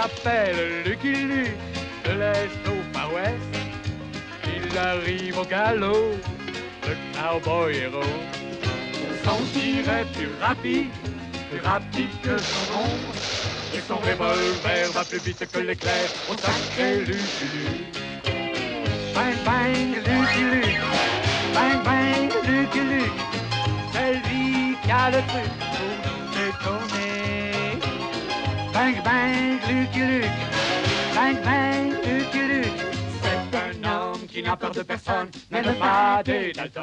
s'appelle Lucky Luke, de l'Est au Far West. Il arrive au galop, le cowboy héros. Son tir est plus rapide que son ombre. Et son revolver va plus vite que l'éclair au sacré Lucky Luke. Bang bang Lucky Luke, bang bang Lucky Luke. C'est lui qui a le truc pour nous étonner. Bang bang Lucky Luke, bang bang Lucky Luke. C'est un homme qui n'a peur de personne, même pas des Dalton.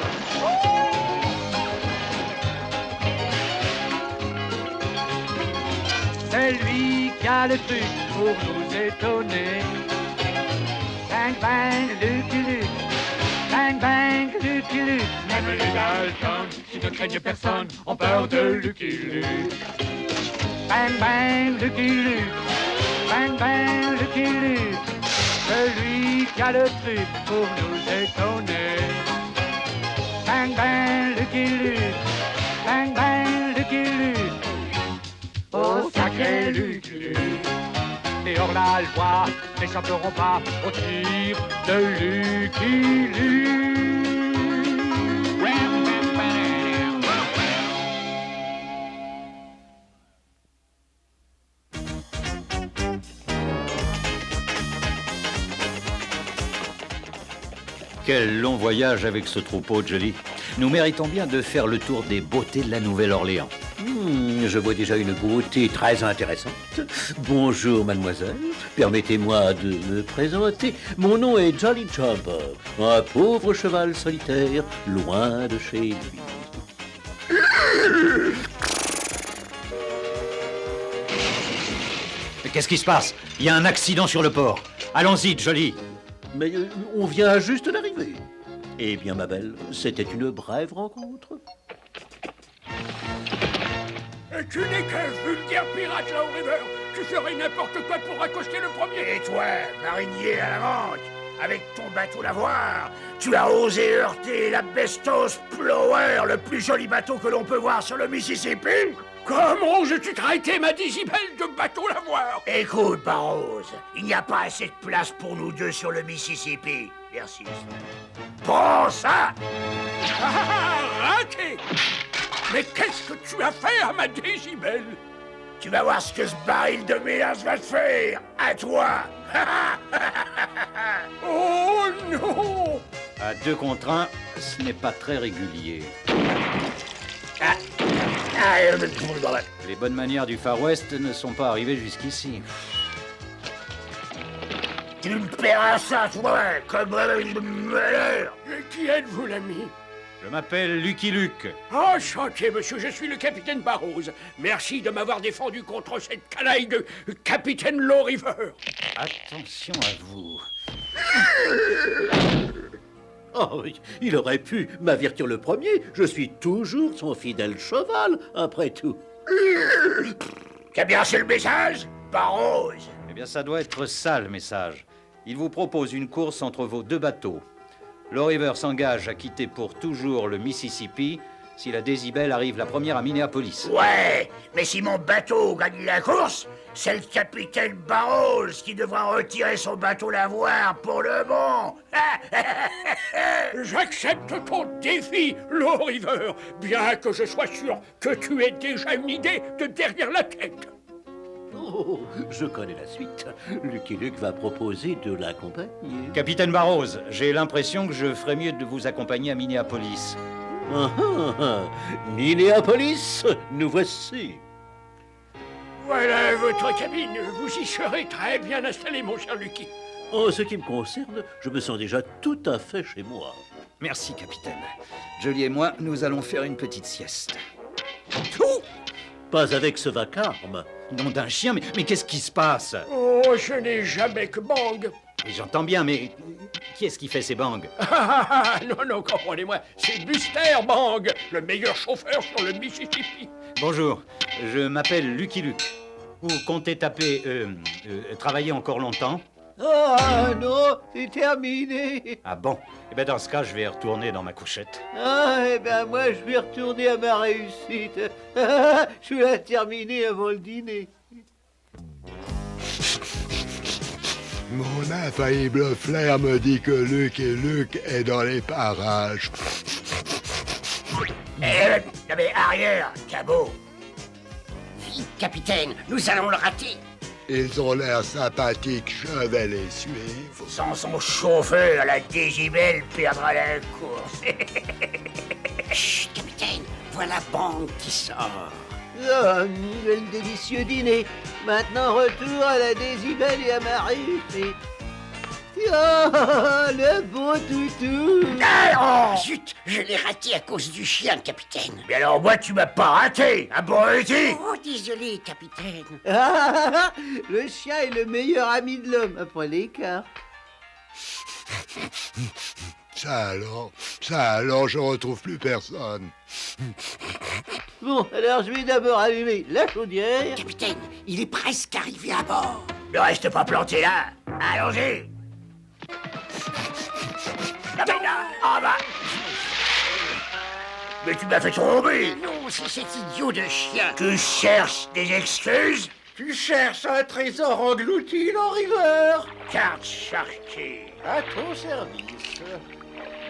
C'est lui qui a le truc pour nous étonner. Bang bang Lucky Luke, bang bang Lucky Luke. Même les Dalton, qui ne craignent personne, ont peur de Lucky Luke. Bang bang Lucky Luke, bang bang Lucky Luke. C'est lui qui a le truc pour nous étonner. Bang bang Lucky Luke, bang bang Lucky Luke. Oh sacré Lucky Luke. Et hors la loi n'échapperont pas au tir de Lucky Luke. Quel long voyage avec ce troupeau, Jolie. Nous méritons bien de faire le tour des beautés de la Nouvelle-Orléans. Je vois déjà une beauté très intéressante. Bonjour, mademoiselle. Permettez-moi de me présenter. Mon nom est Jolly Jumper, un pauvre cheval solitaire, loin de chez lui. Qu'est-ce qui se passe? Il y a un accident sur le port. Allons-y, Jolly. Mais on vient juste d'arriver. Eh bien, ma belle, c'était une brève rencontre. Tu n'es qu'un vulgaire pirate, là, au River. Tu ferais n'importe quoi pour accoster le premier. Et toi, marinier à la manche, avec ton bateau lavoir, tu as osé heurter la Bestos Plower, le plus joli bateau que l'on peut voir sur le Mississippi? Comment oses-tu traiter ma Décibelle de bateau lavoir? Écoute, Barrose, il n'y a pas assez de place pour nous deux sur le Mississippi. Merci. Prends ça! Raté! Mais qu'est-ce que tu as fait à ma Décibelle? Tu vas voir ce que ce baril de mélange va te faire! À toi! Oh non! À 2 contre 1, ce n'est pas très régulier. Les bonnes manières du Far West ne sont pas arrivées jusqu'ici. Tu me paieras ça, toi, comme une malheur! Et qui êtes-vous, l'ami? Je m'appelle Lucky Luke. Enchanté, monsieur, je suis le capitaine Barrose. Merci de m'avoir défendu contre cette canaille de capitaine Low River. Attention à vous. Oh, il aurait pu m'avertir le premier. Je suis toujours son fidèle cheval, après tout. T'as bien reçu le message, Barrose? Eh bien, ça doit être ça, le message. Il vous propose une course entre vos 2 bateaux. Low River s'engage à quitter pour toujours le Mississippi si la Décibelle arrive la première à Minneapolis. Ouais, mais si mon bateau gagne la course, c'est le capitaine Barrose qui devra retirer son bateau lavoir pour le bon. J'accepte ton défi, Low River, bien que je sois sûr que tu aies déjà une idée de derrière la tête. Oh, je connais la suite. Lucky Luke va proposer de l'accompagner. Capitaine Barrose, j'ai l'impression que je ferais mieux de vous accompagner à Minneapolis. Minneapolis, nous voici. Voilà votre cabine. Vous y serez très bien installé, mon cher Lucky. En ce qui me concerne, je me sens déjà tout à fait chez moi. Merci, capitaine. Jolie et moi, nous allons faire une petite sieste. Pas avec ce vacarme. Nom d'un chien, mais qu'est-ce qui se passe? Oh, je n'ai jamais que Bang. Et j'entends bien, mais qui est-ce qui fait ces bangs? Non, comprenez-moi, c'est Buster Bang, le meilleur chauffeur sur le Mississippi. Bonjour, je m'appelle Lucky Luke. Vous comptez travailler encore longtemps? Ah non, c'est terminé. Ah bon? Eh bien, dans ce cas, je vais retourner dans ma couchette. Ah, eh ben moi, je vais retourner à ma réussite. Je vais la terminer avant le dîner. Mon infaillible flair me dit que Luke est dans les parages. Non mais arrière, cabot. Vite, capitaine, nous allons le rater. Ils ont l'air sympathiques, je vais les suivre. Sans son chauffeur, la Décibel perdra la course. Chut, capitaine, voilà Bang qui sort. Oh, quel délicieux dîner. Maintenant, retour à la Décibel et à ma réussite. Oh, le beau toutou. Ah, oh, zut, je l'ai raté à cause du chien, capitaine. Mais alors moi, tu m'as pas raté, abruti. Oh, désolé, capitaine. Ah, le chien est le meilleur ami de l'homme après l'écart. Ça alors, je retrouve plus personne. Bon, alors je vais d'abord allumer la chaudière. Capitaine, il est presque arrivé à bord. Ne reste pas planté là. Allons-y. Non mais là, en bas. Mais tu m'as fait tomber. Non, c'est cet idiot de chien. Tu cherches des excuses? Tu cherches un trésor englouti, Loriver. Carte Sharky, À ton service.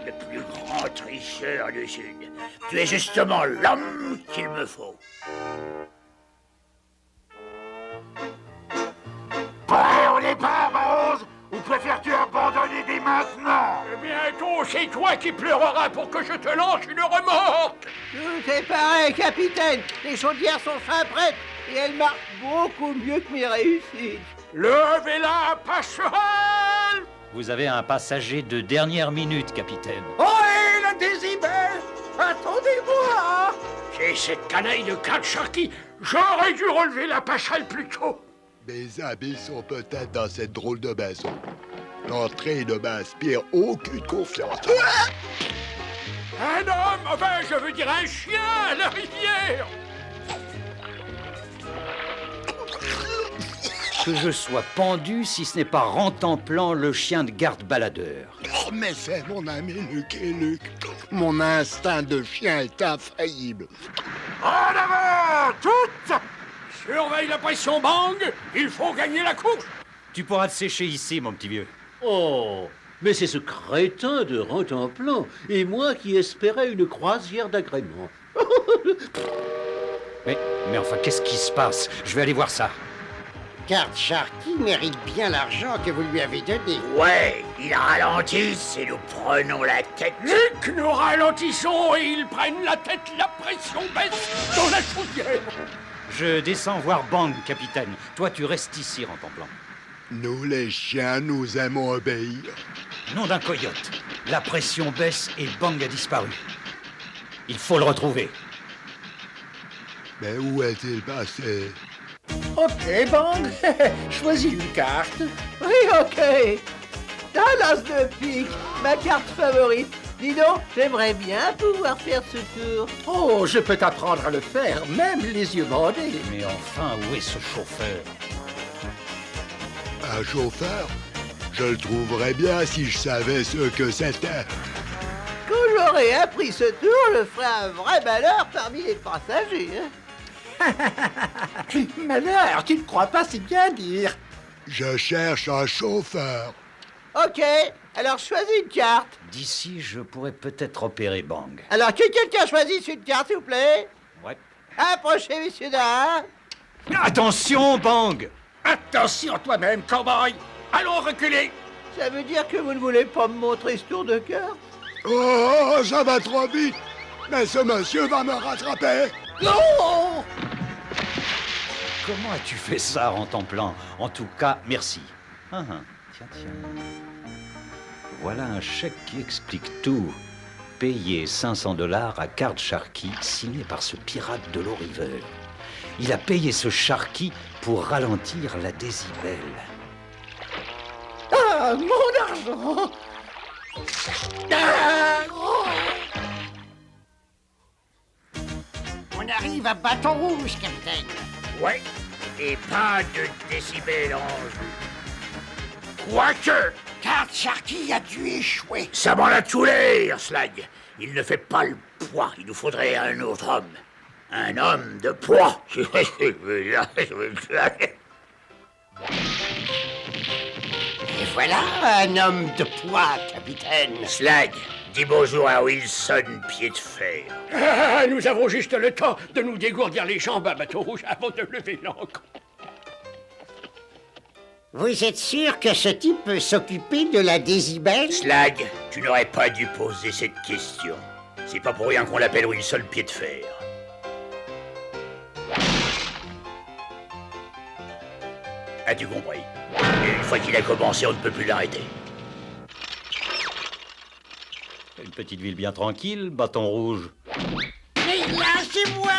le plus grand tricheur du Sud. Tu es justement l'homme qu'il me faut. Prêt au départ, Barrows? Ou préfères-tu abandonner dès maintenant? Eh bien, c'est toi qui pleureras pour que je te lance une remorque. Tout est pareil, capitaine. Les chaudières sont fin prêtes et elles marchent beaucoup mieux que mes réussites. Levez la passerelle! Vous avez un passager de dernière minute, capitaine. Ohé, la Décibel! Attendez-moi! C'est cette canaille de Carte Sharky. J'aurais dû relever la passerelle plus tôt. Mes amis sont peut-être dans cette drôle de maison. L'entrée ne m'inspire aucune confiance. Un homme, enfin, je veux dire un chien à la rivière. Que je sois pendu si ce n'est pas Rentemplant, le chien de garde baladeur. Oh, mais c'est mon ami Luke. Mon instinct de chien est infaillible. En avant, toutes! Surveille la pression, Bang. Il faut gagner la course. Tu pourras te sécher ici, mon petit vieux. Oh, mais c'est ce crétin de Rentemplant et moi qui espérais une croisière d'agrément. Mais enfin, qu'est-ce qui se passe? Je vais aller voir ça. Carte Sharky mérite bien l'argent que vous lui avez donné. Ouais, ils ralentissent et nous prenons la tête. Luc, nous ralentissons et ils prennent la tête. La pression baisse dans la chaudière. Je descends voir Bang, capitaine. Toi, tu restes ici, Rentemplant. Nous, les chiens, nous aimons obéir. Nom d'un coyote. La pression baisse et Bang a disparu. Il faut le retrouver. Mais où est-il passé? Ok, Bang, choisis une carte. Oui, ok. Dallas de pique, ma carte favorite. Dis donc, j'aimerais bien pouvoir faire ce tour. Oh, je peux t'apprendre à le faire, même les yeux bandés. Mais enfin, où est ce chauffeur? Un chauffeur? Je le trouverais bien si je savais ce que c'était. Quand j'aurai appris ce tour, je ferai un vrai malheur parmi les passagers. Malheur, tu ne crois pas si bien dire. Je cherche un chauffeur. Ok, alors choisis une carte. D'ici, je pourrais peut-être opérer Bang. Alors que quelqu'un choisisse une carte, s'il vous plaît. Ouais. Approchez, messieurs, dames. Attention, Bang! Attention toi-même, cowboy. Allons reculer. Ça veut dire que vous ne voulez pas me montrer ce tour de carte? Oh, ça va trop vite. Mais ce monsieur va me rattraper. Non! Comment as-tu fait ça, Rentemplant? En tout cas, merci. Tiens. Voilà un chèque qui explique tout. Payé 500 $ à Carte Sharky, signé par ce pirate de Loriver. Il a payé ce Sharky pour ralentir la Décibel. Ah, mon argent! Ah, oh. On arrive à Bâton Rouge, capitaine. Ouais, et pas de décibels en jeu. Quoique, Carte Sharky a dû échouer. ça m'en a tout l'air, Slag. Il ne fait pas le poids. Il nous faudrait un autre homme. Un homme de poids. voilà un homme de poids, capitaine. Slag, dis bonjour à Wilson Pied de Fer. Ah, nous avons juste le temps de nous dégourdir les jambes à bateau rouge avant de lever l'ancre. Vous êtes sûr que ce type peut s'occuper de la Décibel? Slag, tu n'aurais pas dû poser cette question. C'est pas pour rien qu'on l'appelle Wilson Pied de Fer. As-tu compris? Et une fois qu'il a commencé, on ne peut plus l'arrêter. Une petite ville bien tranquille, bâton rouge. Mais lâchez-moi!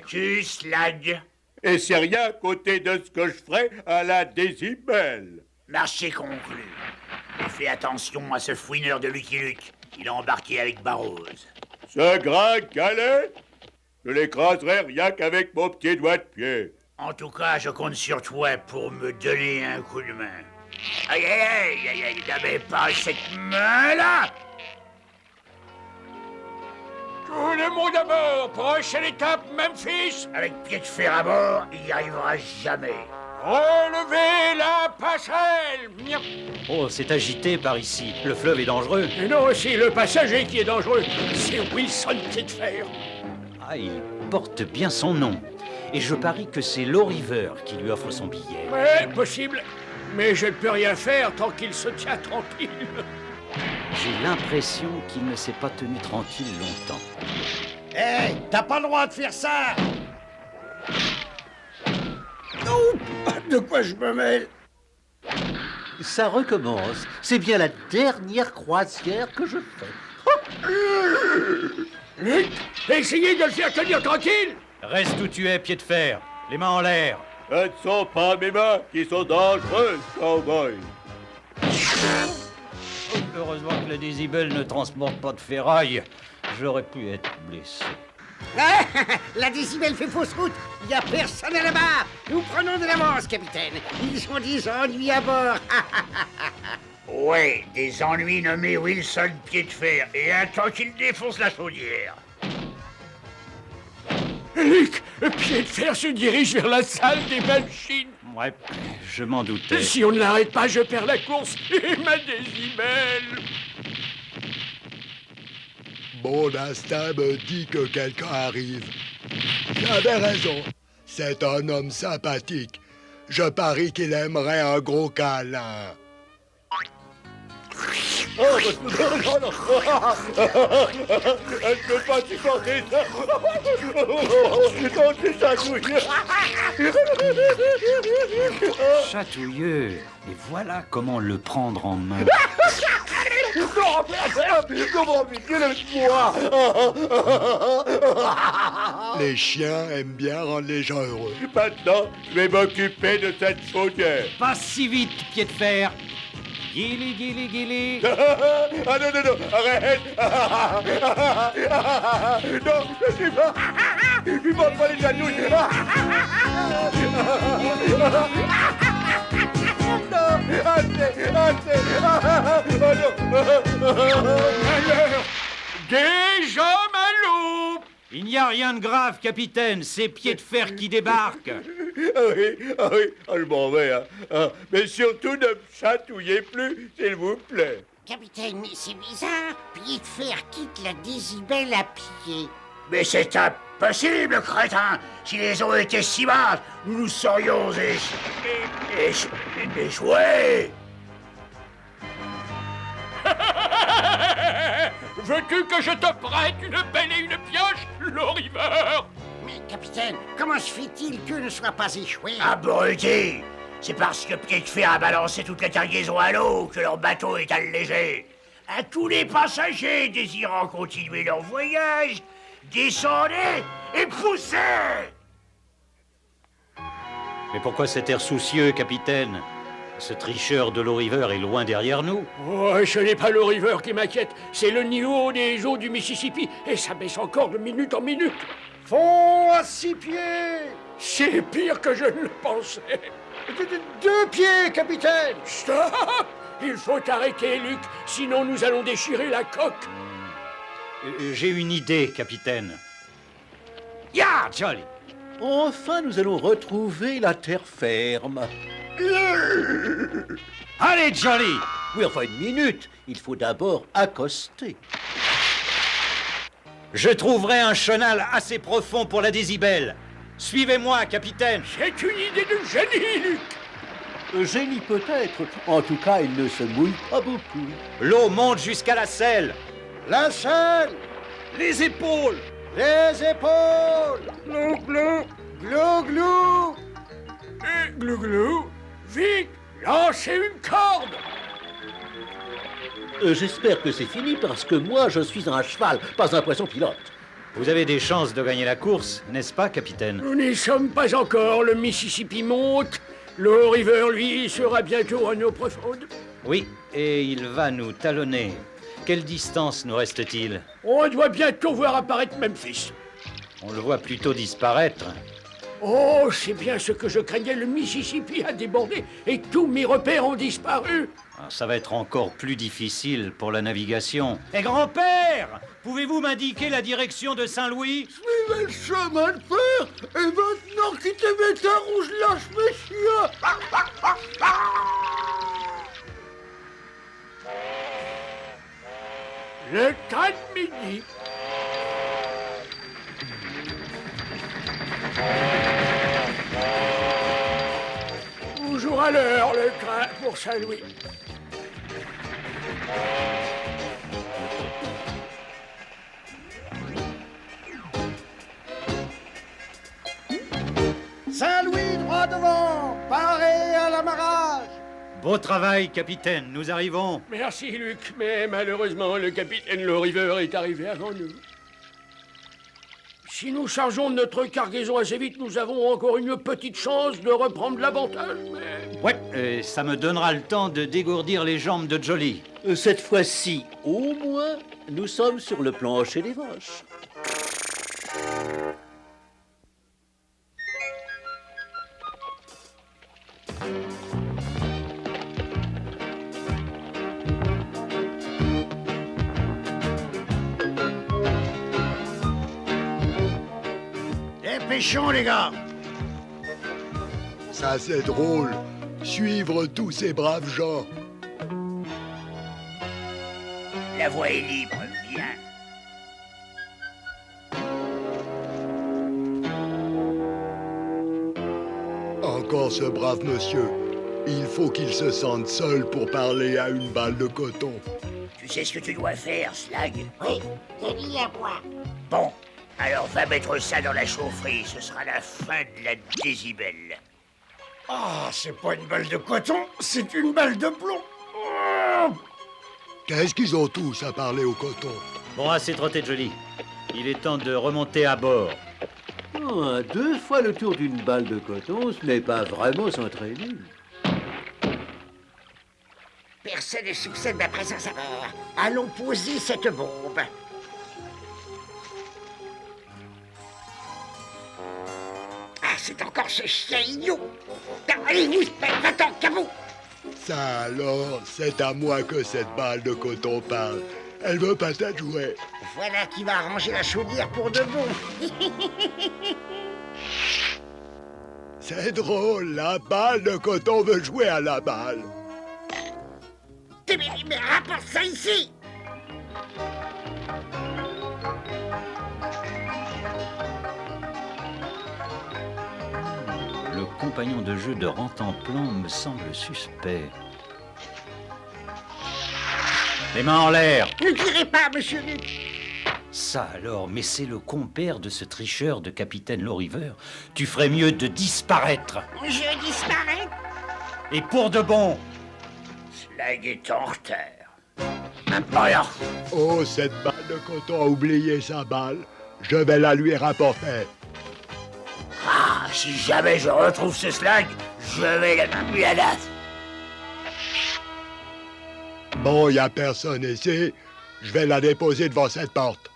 Tu Slag? Et c'est rien à côté de ce que je ferai à la Décibel. Marché conclu. Et fais attention à ce fouineur de Lucky Luke. Il a embarqué avec Barroze. Ce grand galet, je l'écraserai rien qu'avec mon petit doigt de pied. En tout cas, je compte sur toi pour me donner un coup de main. Aïe, aïe, aïe, aïe, aïe, n'avais pas cette main-là! Tout le monde à bord. Prochaine étape, Memphis. Avec Pied de Fer à bord, il n'y arrivera jamais. Relevez la passerelle. Miam. Oh, c'est agité par ici. Le fleuve est dangereux. Et non, c'est le passager qui est dangereux. C'est Wilson Pied de Fer. Ah, il porte bien son nom. Et je parie que c'est Low River qui lui offre son billet. Ouais, possible. Mais je ne peux rien faire tant qu'il se tient tranquille. J'ai l'impression qu'il ne s'est pas tenu tranquille longtemps. Hé, t'as pas le droit de faire ça! Oh, de quoi je me mêle? Ça recommence. C'est bien la dernière croisière que je fais. Luc, essayez de le faire tenir tranquille. Reste où tu es, pied de fer. Les mains en l'air. Ce ne sont pas mes mains qui sont dangereuses, cowboy. Heureusement que la Décibel ne transporte pas de ferraille. J'aurais pu être blessé. Ah, la Décibel fait fausse route. Il n'y a personne à la barre. Nous prenons de l'avance, capitaine. Ils ont des ennuis à bord. Ouais, des ennuis nommés Wilson Pied de Fer. Et un temps qu'il défonce la chaudière. Luc, Pied de Fer se dirige vers la salle des machines. Ouais, je m'en doutais. Si on ne l'arrête pas, je perds la course et ma Décibel. Mon instinct me dit que quelqu'un arrive. J'avais raison. C'est un homme sympathique. Je parie qu'il aimerait un gros câlin. Oh, non, non. Je ne peux pas supporter ça. Non, c'est chatouilleux. Chatouilleux. Et voilà comment le prendre en main. Comment pitié de moi? Les chiens aiment bien rendre les gens heureux. Maintenant, je vais m'occuper de cette chaudière. Pas si vite, pied de fer. Guili, guili, guili. Ah non, non, non, arrête. Non, je suis pas. Il m'a pas les janouilles. Non, assez. Oh non. Malheur, des hommes à l'eau. Il n'y a rien de grave, capitaine. C'est pied de fer qui débarque. Ah oui, je m'en vais. Hein. Mais surtout, ne me chatouillez plus, s'il vous plaît. Capitaine, mais c'est bizarre. Pied de Fer quitte la Décibel à pied. Mais c'est impossible, crétin! Si les eaux étaient si basses, nous nous serions échoués! Veux-tu que je te prête une pelle et une pioche, Low River? Mais capitaine, comment se fait-il qu'eux ne soient pas échoués? Abruti! C'est parce que Pied de Fer a balancé toute la cargaison à l'eau que leur bateau est allégé. À tous les passagers désirant continuer leur voyage, descendez et poussez! Mais pourquoi cet air soucieux, capitaine? Ce tricheur de Low River est loin derrière nous. Oh, ce n'est pas Low River qui m'inquiète, c'est le niveau des eaux du Mississippi, et ça baisse encore de minute en minute. Fond à 6 pieds! C'est pire que je ne le pensais. 2 pieds, capitaine! Stop! Il faut arrêter, Luc, sinon nous allons déchirer la coque. J'ai une idée, capitaine. Yard! Jolly. Enfin, nous allons retrouver la terre ferme. Allez, Jolly! Oui, enfin, une minute. Il faut d'abord accoster. Je trouverai un chenal assez profond pour la Décibel. Suivez-moi, capitaine. C'est une idée de génie, Luc. Génie peut-être. En tout cas, il ne se mouille pas beaucoup. L'eau monte jusqu'à la selle. La selle! Les épaules. Les épaules! Glou, glou. Glou, glou! Glou-glou, vite, lancez une corde. J'espère que c'est fini parce que moi, je suis un cheval, pas un poisson pilote. Vous avez des chances de gagner la course, n'est-ce pas, capitaine? Nous n'y sommes pas encore, le Mississippi monte. Le River, lui, sera bientôt à eau profonde. Oui, et il va nous talonner. Quelle distance nous reste-t-il? On doit bientôt voir apparaître Memphis. On le voit plutôt disparaître. Oh, c'est bien ce que je craignais, le Mississippi a débordé et tous mes repères ont disparu. Alors, ça va être encore plus difficile pour la navigation. Et grand-père, pouvez-vous m'indiquer la direction de Saint-Louis? Suivez le chemin de fer et maintenant quittez mes terres où je lâche mes chiens. Le train de midi. Toujours à l'heure, le train pour Saint-Louis. Saint-Louis, droit devant. Paré à l'amarrage. Beau travail, capitaine, nous arrivons. Merci, Luc, mais malheureusement, le capitaine Low River est arrivé avant nous. Si nous chargeons notre cargaison assez vite, nous avons encore une petite chance de reprendre l'avantage, mais... Ouais, ça me donnera le temps de dégourdir les jambes de Jolly. Cette fois-ci, au moins, nous sommes sur le plancher des vaches. Dépêchons, les gars. Ça, c'est drôle. Suivre tous ces braves gens. La voie est libre, viens. Encore ce brave monsieur. Il faut qu'il se sente seul pour parler à une balle de coton. Tu sais ce que tu dois faire, Slag? Oui, c'est dit à moi. Bon, alors va mettre ça dans la chaufferie, ce sera la fin de la Décibel. Ah, c'est pas une balle de coton, c'est une balle de plomb. Oh. Qu'est-ce qu'ils ont tous à parler au coton? Bon, assez trotté, Jolly. Il est temps de remonter à bord. Oh, 2 fois le tour d'une balle de coton, ce n'est pas vraiment s'entraîner. Personne ne soupçonne ma présence à bord. Allons poser cette bombe. Ah, c'est encore ce chien idiot. Allez, oui, va-t'en, cabot. Ça alors, c'est à moi que cette balle de coton parle. Elle veut peut-être jouer. Voilà qui va arranger la chaudière pour de bon. C'est drôle, la balle de coton veut jouer à la balle. Mais rapporte ça ici. Le compagnon de jeu de Rantanplan me semble suspect. Les mains en l'air! Ne tirez pas, monsieur Luc. Ça alors, mais c'est le compère de ce tricheur de capitaine Low River. Tu ferais mieux de disparaître. Je disparais. Et pour de bon. Slag est en retard. Voilà. Oh, cette balle de coton a oublié sa balle. Je vais la lui rapporter. Ah, si jamais je retrouve ce Slag, je vais la tuer à date. Bon, il n'y a personne ici. Je vais la déposer devant cette porte.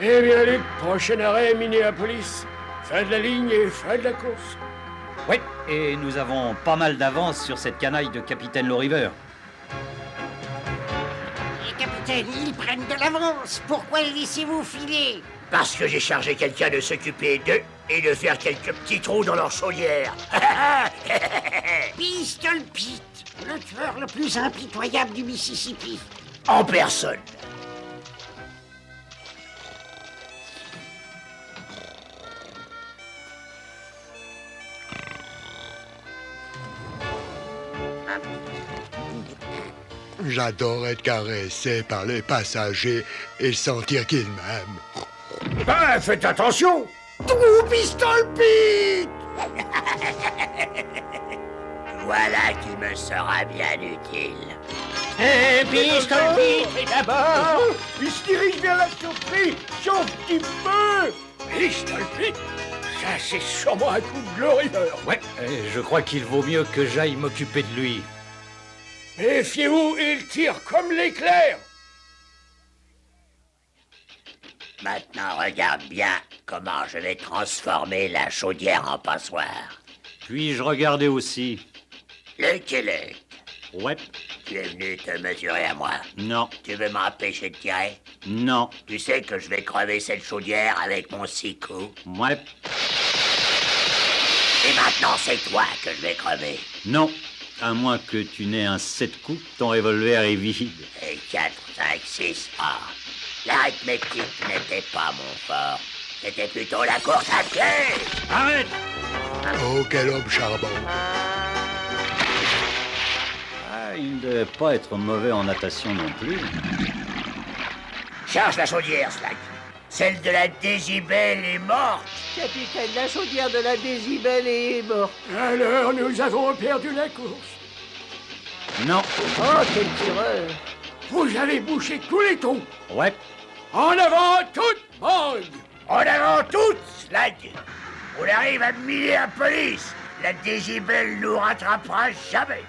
Eh bien, Luc, prochain arrêt, Minneapolis. Fin de la ligne et fin de la course. Oui, et nous avons pas mal d'avance sur cette canaille de capitaine Low River. Capitaine, ils prennent de l'avance. Pourquoi les laissez-vous filer? Parce que j'ai chargé quelqu'un de s'occuper d'eux et de faire quelques petits trous dans leur chaudière. Pistol Pete, le tueur le plus impitoyable du Mississippi. En personne. J'adore être caressé par les passagers et sentir qu'ils m'aiment. Ben, faites attention. Tout Pistol Pete! Voilà qui me sera bien utile. Pistol Pete, d'abord! Il se dirige vers la surprise. Chauffe petit peu. Pistol Pete, ça c'est sûrement un coup de glorieux. Ouais, je crois qu'il vaut mieux que j'aille m'occuper de lui. Méfiez-vous, il tire comme l'éclair. Maintenant, regarde bien comment je vais transformer la chaudière en passoire. Puis-je regarder aussi? Lequel est? Ouais. Tu es venu te mesurer à moi. Non. Tu veux m'empêcher de tirer? Non. Tu sais que je vais crever cette chaudière avec mon 6 coups. Ouais. Et maintenant, c'est toi que je vais crever. Non. À moins que tu n'aies un 7 coups, ton revolver est vide. Et 4, 5, 6, ah. L'arithmétique n'était pas mon fort. C'était plutôt la course à pied. Arrête! Oh, quel homme charmant. Ah, il ne devait pas être mauvais en natation non plus. Charge la chaudière, Slag. Celle de la Décibel est morte. Capitaine, la chaudière de la Décibel est morte. Alors, nous avons perdu la course. Non. Oh, quel tireur! Vous avez bouché tous les trous. Ouais. En avant, toute mangue. En avant toutes, Slag. On arrive à miner la police. La Décibel nous rattrapera jamais.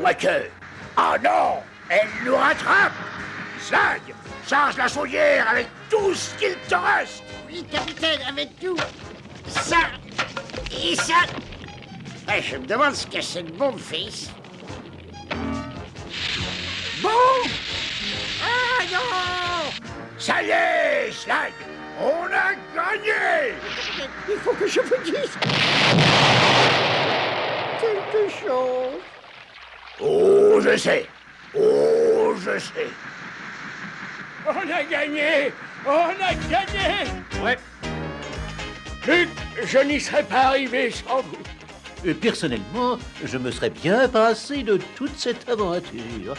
Quoique. Ah non, elle nous rattrape. Slag, charge la chaudière avec tout ce qu'il te reste. Oui, capitaine, avec tout. Ça et ça. Ouais, je me demande ce que cette bombe fait. Bon! Ah non! Ça y est, Slag, on a gagné. Il faut que je vous dise quelque chose. Oh, je sais. Oh, je sais. On a gagné. On a gagné. Ouais. Luc, je n'y serais pas arrivé sans vous. Personnellement, je me serais bien passé de toute cette aventure.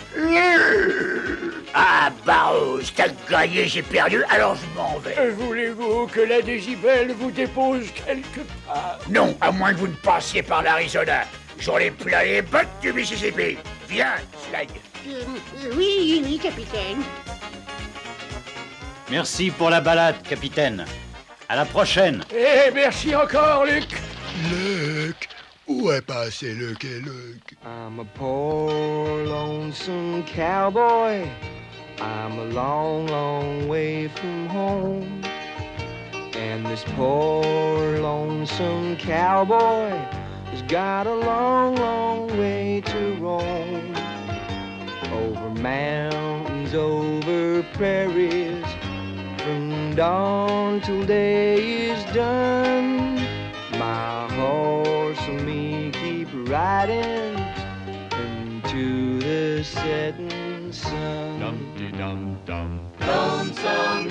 Ah, Barrows, t'as gagné, j'ai perdu, alors je m'en vais. Voulez-vous que la Décibel vous dépose quelque part? Non, à moins que vous ne passiez par l'Arizona. J'en ai plein les bottes du Mississippi. Viens, Slag. Oui, oui, capitaine. Merci pour la balade, capitaine. À la prochaine. Et merci encore, Luc. Luc, où est passé Luc et Luc? I'm a poor lonesome cowboy. I'm a long, long way from home. And this poor lonesome cowboy has got a long, long way to roam. Over mountains, over prairies, from dawn till day is done. My horse and me keep riding into the setting sun. Dum-de-dum-dum. Lonesome